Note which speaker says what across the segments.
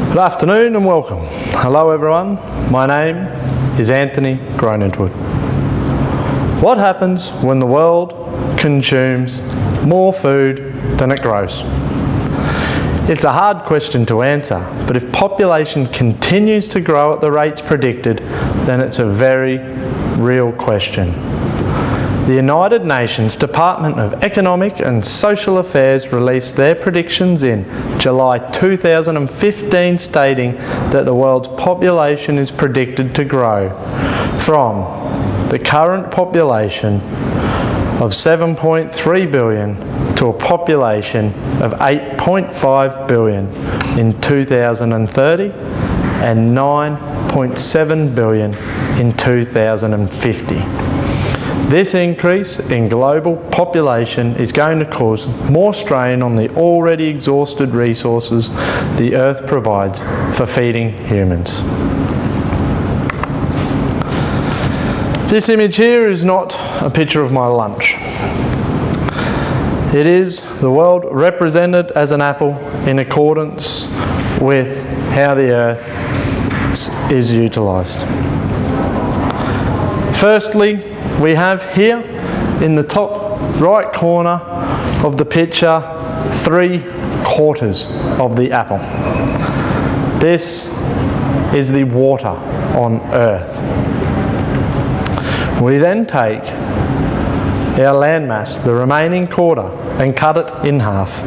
Speaker 1: Good afternoon and welcome. Hello everyone, my name is Anthony Groen-int-woud. What happens when the world consumes more food than it grows? It's a hard question to answer, but if population continues to grow at the rates predicted, then it's a very real question. The United Nations Department of Economic and Social Affairs released their predictions in July 2015, stating that the world's population is predicted to grow from the current population of 7.3 billion to a population of 8.5 billion in 2030 and 9.7 billion in 2050. This increase in global population is going to cause more strain on the already exhausted resources the Earth provides for feeding humans. This image here is not a picture of my lunch. It is the world represented as an apple in accordance with how the Earth is utilised. Firstly, we have here in the top right corner of the picture 3/4 of the apple. This is the water on Earth. We then take our landmass, the remaining quarter, and cut it in half.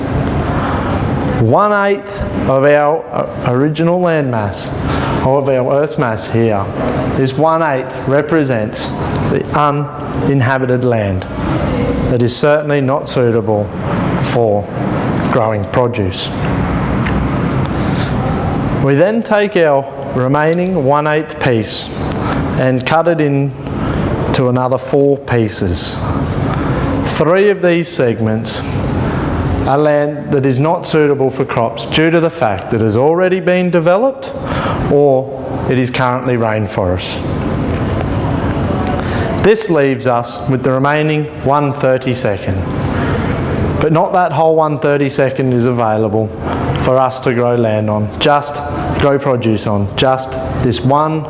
Speaker 1: 1/8 of our original landmass, of our Earth's mass here, this 1/8 represents the uninhabited land that is certainly not suitable for growing produce. We then take our remaining 1/8 piece and cut it into another 4 pieces. 3 of these segments are land that is not suitable for crops due to the fact that it has already been developed or it is currently rainforest. This leaves us with the remaining 1/32, but not that whole 1/32 is available for us to grow land on, just grow produce on, just this one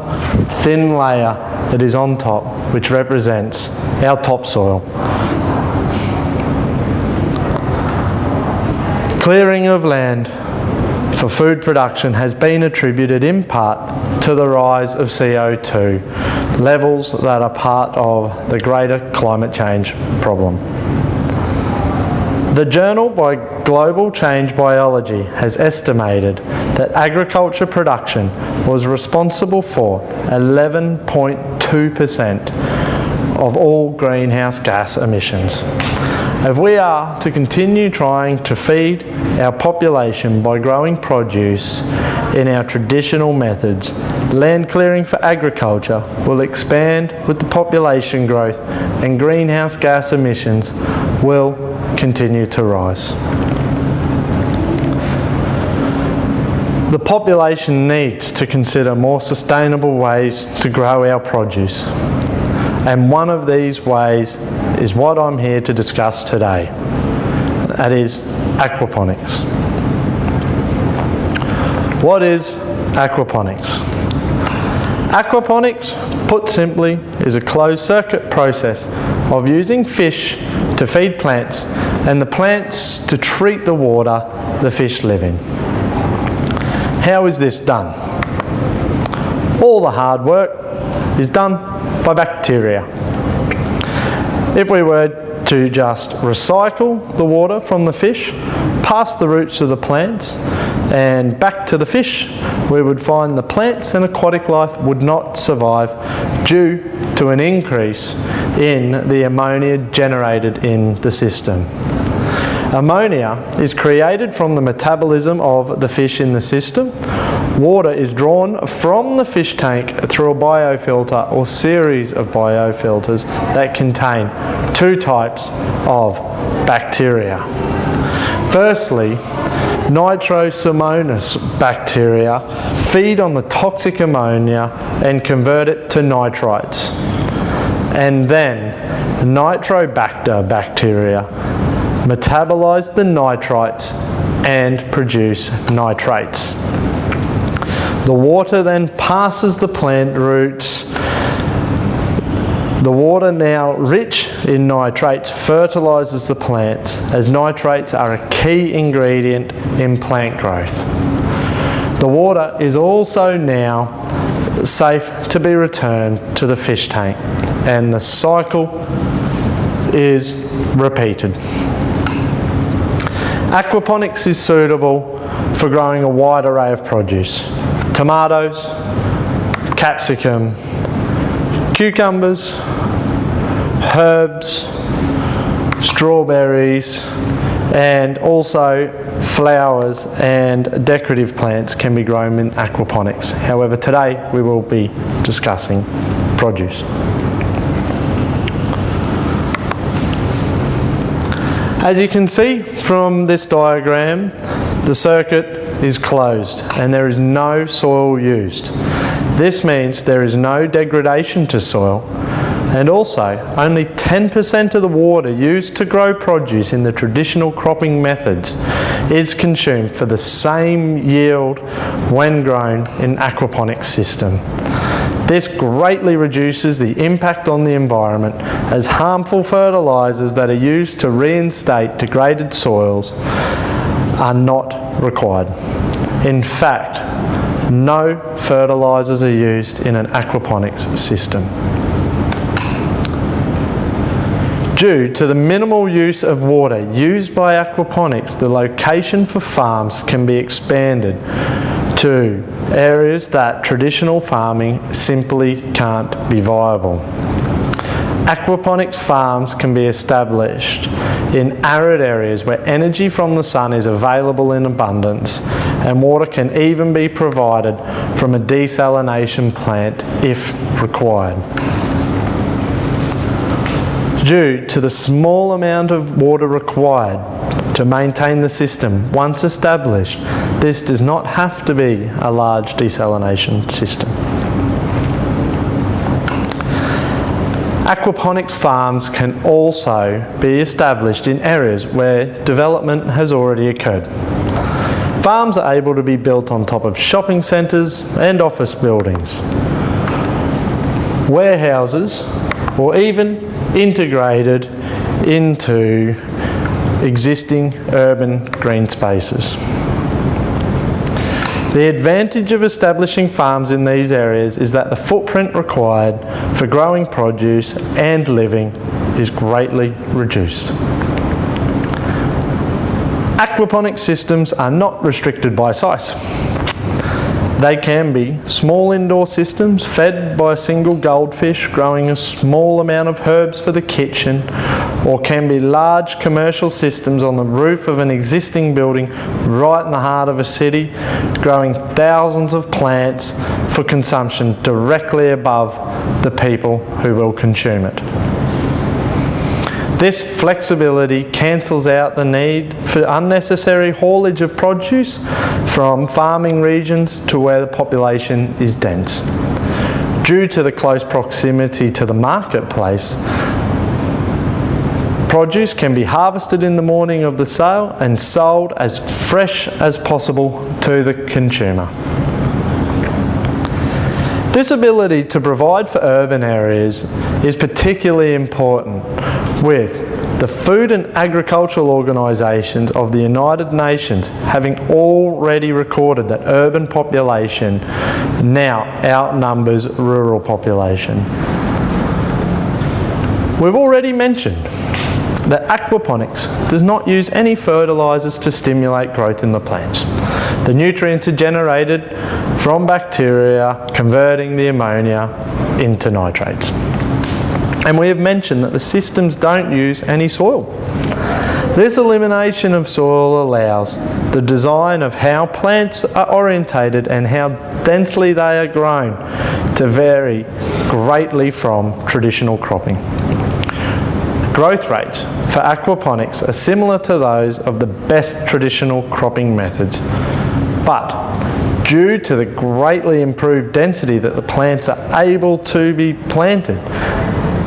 Speaker 1: thin layer that is on top, which represents our topsoil. Clearing of land for food production has been attributed in part to the rise of CO2 levels that are part of the greater climate change problem. The Journal by Global Change Biology has estimated that agriculture production was responsible for 11.2% of all greenhouse gas emissions. If we are to continue trying to feed our population by growing produce in our traditional methods, land clearing for agriculture will expand with the population growth and greenhouse gas emissions will continue to rise. The population needs to consider more sustainable ways to grow our produce. And one of these ways is what I'm here to discuss today. That is aquaponics. What is aquaponics? Aquaponics, put simply, is a closed circuit process of using fish to feed plants and the plants to treat the water the fish live in. How is this done? All the hard work is done by bacteria. If we were to just recycle the water from the fish, past the roots of the plants and back to the fish, we would find the plants and aquatic life would not survive due to an increase in the ammonia generated in the system. Ammonia is created from the metabolism of the fish in the system. Water is drawn from the fish tank through a biofilter or series of biofilters that contain 2 types of bacteria. Firstly, Nitrosomonas bacteria feed on the toxic ammonia and convert it to nitrites. And then Nitrobacter bacteria metabolize the nitrites and produce nitrates. The water then passes the plant roots. The water, now rich in nitrates, fertilises the plants, as nitrates are a key ingredient in plant growth. The water is also now safe to be returned to the fish tank, and the cycle is repeated. Aquaponics is suitable for growing a wide array of produce: tomatoes, capsicum, cucumbers, herbs, strawberries, and also flowers and decorative plants can be grown in aquaponics. However, today we will be discussing produce. As you can see from this diagram, the circuit is closed and there is no soil used. This means there is no degradation to soil, and also only 10% of the water used to grow produce in the traditional cropping methods is consumed for the same yield when grown in aquaponics system. This greatly reduces the impact on the environment, as harmful fertilisers that are used to reinstate degraded soils are not required. In fact, no fertilisers are used in an aquaponics system. Due to the minimal use of water used by aquaponics, the location for farms can be expanded to areas that traditional farming simply can't be viable. Aquaponics farms can be established in arid areas where energy from the sun is available in abundance, and water can even be provided from a desalination plant if required. Due to the small amount of water required to maintain the system once established, this does not have to be a large desalination system. Aquaponics farms can also be established in areas where development has already occurred. Farms are able to be built on top of shopping centres and office buildings, warehouses, or even integrated into existing urban green spaces. The advantage of establishing farms in these areas is that the footprint required for growing produce and living is greatly reduced. Aquaponic systems are not restricted by size. They can be small indoor systems fed by a single goldfish growing a small amount of herbs for the kitchen, or can be large commercial systems on the roof of an existing building right in the heart of a city, growing thousands of plants for consumption directly above the people who will consume it. This flexibility cancels out the need for unnecessary haulage of produce from farming regions to where the population is dense. Due to the close proximity to the marketplace, produce can be harvested in the morning of the sale and sold as fresh as possible to the consumer. This ability to provide for urban areas is particularly important, with the Food and Agricultural Organisations of the United Nations having already recorded that urban population now outnumbers rural population. We've already mentioned that aquaponics does not use any fertilisers to stimulate growth in the plants. The nutrients are generated from bacteria, converting the ammonia into nitrates. And we have mentioned that the systems don't use any soil. This elimination of soil allows the design of how plants are orientated and how densely they are grown to vary greatly from traditional cropping. Growth rates for aquaponics are similar to those of the best traditional cropping methods, but due to the greatly improved density that the plants are able to be planted,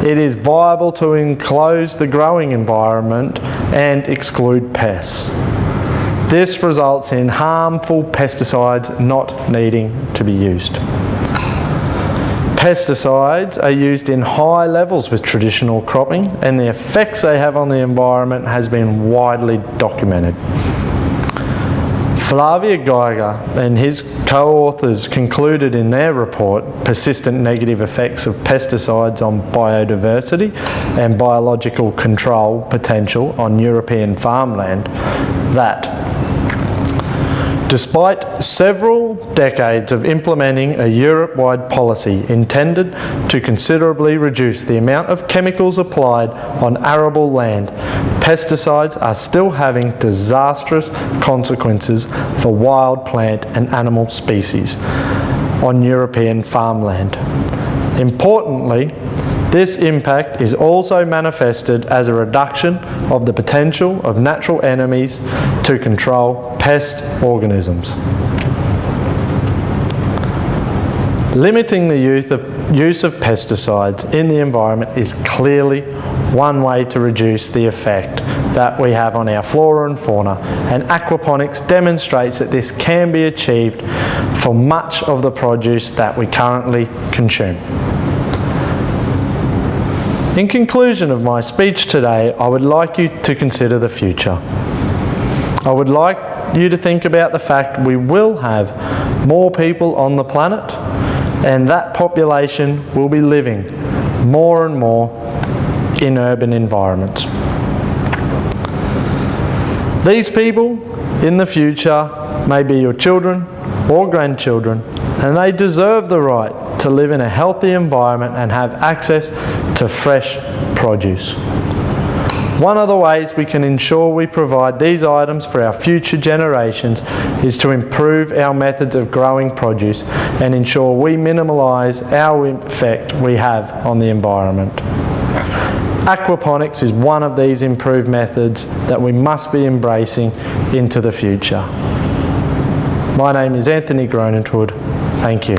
Speaker 1: it is viable to enclose the growing environment and exclude pests. This results in harmful pesticides not needing to be used. Pesticides are used in high levels with traditional cropping, and the effects they have on the environment has been widely documented. Flavia Geiger and his co-authors concluded in their report, Persistent Negative Effects of Pesticides on Biodiversity and Biological Control Potential on European Farmland, that despite several decades of implementing a Europe-wide policy intended to considerably reduce the amount of chemicals applied on arable land, pesticides are still having disastrous consequences for wild plant and animal species on European farmland. Importantly, this impact is also manifested as a reduction of the potential of natural enemies to control pest organisms. Limiting the use of pesticides in the environment is clearly one way to reduce the effect that we have on our flora and fauna, and aquaponics demonstrates that this can be achieved for much of the produce that we currently consume. In conclusion of my speech today, I would like you to consider the future. I would like you to think about the fact we will have more people on the planet, and that population will be living more and more in urban environments. These people in the future may be your children or grandchildren, and they deserve the right to live in a healthy environment and have access to fresh produce. One of the ways we can ensure we provide these items for our future generations is to improve our methods of growing produce and ensure we minimise our effect we have on the environment. Aquaponics is one of these improved methods that we must be embracing into the future. My name is Anthony Groen-int-woud. Thank you.